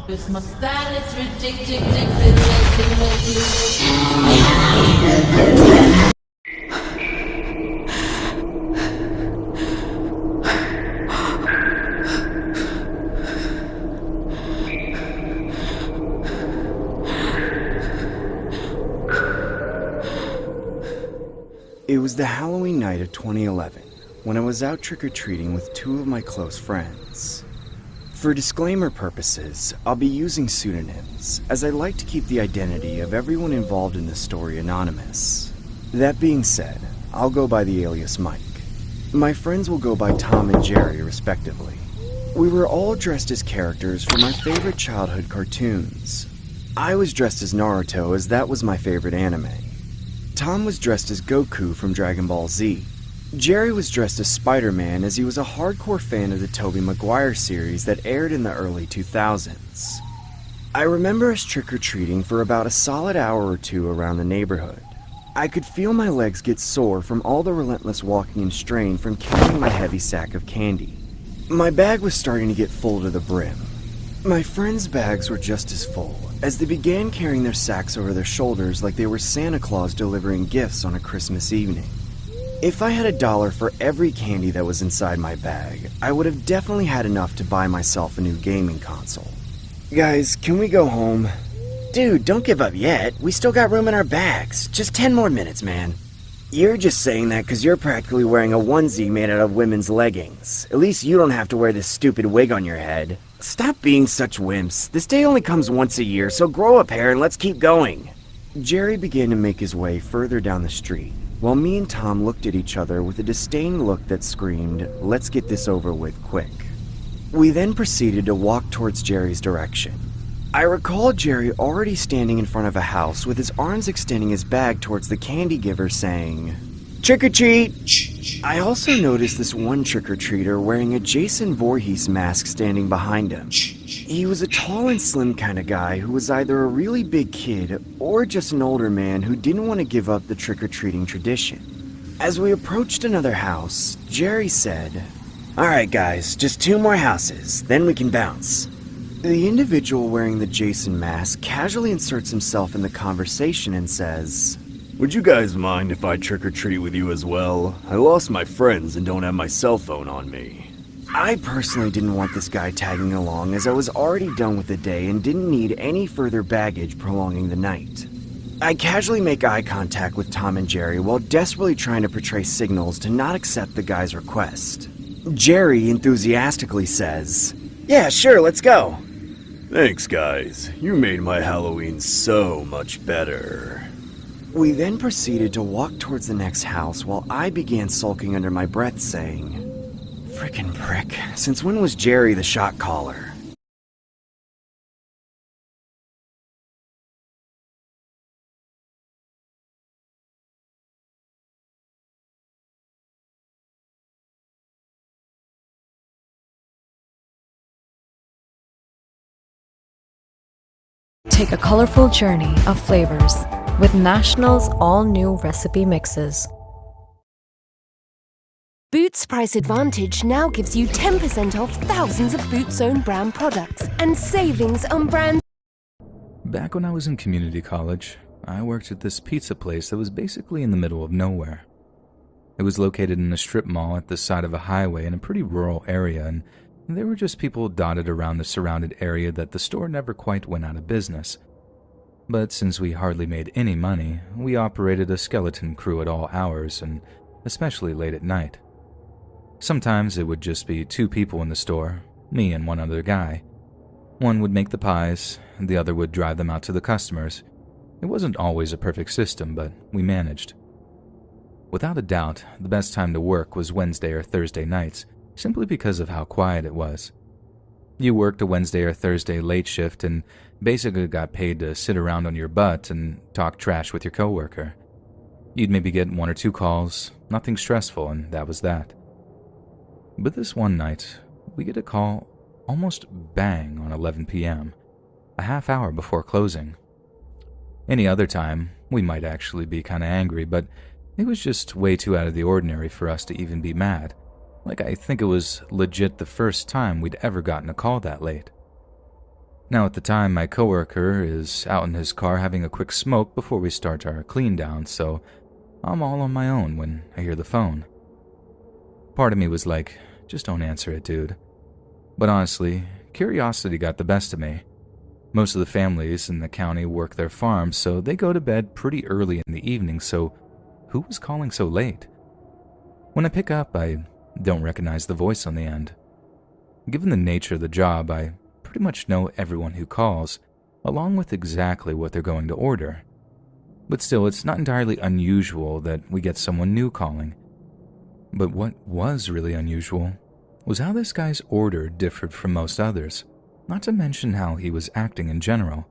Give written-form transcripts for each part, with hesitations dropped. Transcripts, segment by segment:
This my style is ridiculous. It was the Halloween night of 2011 when I was out trick-or-treating with two of my close friends. For disclaimer purposes, I'll be using pseudonyms, as I like to keep the identity of everyone involved in the story anonymous. That being said, I'll go by the alias Mike. My friends will go by Tom and Jerry, respectively. We were all dressed as characters from our favorite childhood cartoons. I was dressed as Naruto, as that was my favorite anime. Tom was dressed as Goku from Dragon Ball Z. Jerry was dressed as Spider-Man, as he was a hardcore fan of the Tobey Maguire series that aired in the early 2000s. I remember us trick-or-treating for about a solid hour or two around the neighborhood. I could feel my legs get sore from all the relentless walking and strain from carrying my heavy sack of candy. My bag was starting to get full to the brim. My friends' bags were just as full, as they began carrying their sacks over their shoulders like they were Santa Claus delivering gifts on a Christmas evening. If I had $1 for every candy that was inside my bag, I would have definitely had enough to buy myself a new gaming console. Guys, can we go home? Dude, don't give up yet. We still got room in our bags. Just 10 more minutes, man. You're just saying that because you're practically wearing a onesie made out of women's leggings. At least you don't have to wear this stupid wig on your head. Stop being such wimps. This day only comes once a year, so grow a pair and let's keep going. Jerry began to make his way further down the street, while me and Tom looked at each other with a disdain look that screamed, "Let's get this over with quick." We then proceeded to walk towards Jerry's direction. I recall Jerry already standing in front of a house with his arms extending his bag towards the candy giver saying, "Trick or treat!" I also noticed this one trick-or-treater wearing a Jason Voorhees mask standing behind him. He was a tall and slim kind of guy who was either a really big kid or just an older man who didn't want to give up the trick-or-treating tradition. As we approached another house, Jerry said, "Alright guys, just 2 more houses, then we can bounce." The individual wearing the Jason mask casually inserts himself in the conversation and says, "Would you guys mind if I trick-or-treat with you as well? I lost my friends and don't have my cell phone on me." I personally didn't want this guy tagging along, as I was already done with the day and didn't need any further baggage prolonging the night. I casually make eye contact with Tom and Jerry while desperately trying to portray signals to not accept the guy's request. Jerry enthusiastically says, "Yeah, sure, let's go." "Thanks, guys. You made my Halloween so much better." We then proceeded to walk towards the next house while I began sulking under my breath saying, "Frickin' prick, since when was Jerry the shot caller?" Take a colorful journey of flavors with National's all-new recipe mixes. Boots Price Advantage now gives you 10% off thousands of Boots own brand products and savings on brands. Back when I was in community college, I worked at this pizza place that was basically in the middle of nowhere. It was located in a strip mall at the side of a highway in a pretty rural area, and there were just people dotted around the surrounded area that the store never quite went out of business. But since we hardly made any money, we operated a skeleton crew at all hours, and especially late at night. Sometimes it would just be 2 people in the store, me and one other guy. One would make the pies, and the other would drive them out to the customers. It wasn't always a perfect system, but we managed. Without a doubt, the best time to work was Wednesday or Thursday nights, simply because of how quiet it was. You worked a Wednesday or Thursday late shift and basically got paid to sit around on your butt and talk trash with your coworker. You'd maybe get 1 or 2 calls, nothing stressful, and that was that. But this one night, we get a call almost bang on 11 p.m., a half hour before closing. Any other time, we might actually be kinda angry, but it was just way too out of the ordinary for us to even be mad. Like, I think it was legit the first time we'd ever gotten a call that late. Now at the time, my coworker is out in his car having a quick smoke before we start our clean down, so I'm all on my own when I hear the phone. Part of me was like, just don't answer it, dude. But honestly, curiosity got the best of me. Most of the families in the county work their farms, so they go to bed pretty early in the evening, so who was calling so late? When I pick up, I don't recognize the voice on the end. Given the nature of the job, I pretty much know everyone who calls, along with exactly what they're going to order. But still, it's not entirely unusual that we get someone new calling. But what was really unusual was how this guy's order differed from most others, not to mention how he was acting in general.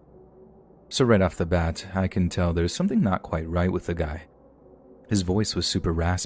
So right off the bat, I can tell there's something not quite right with the guy. His voice was super raspy.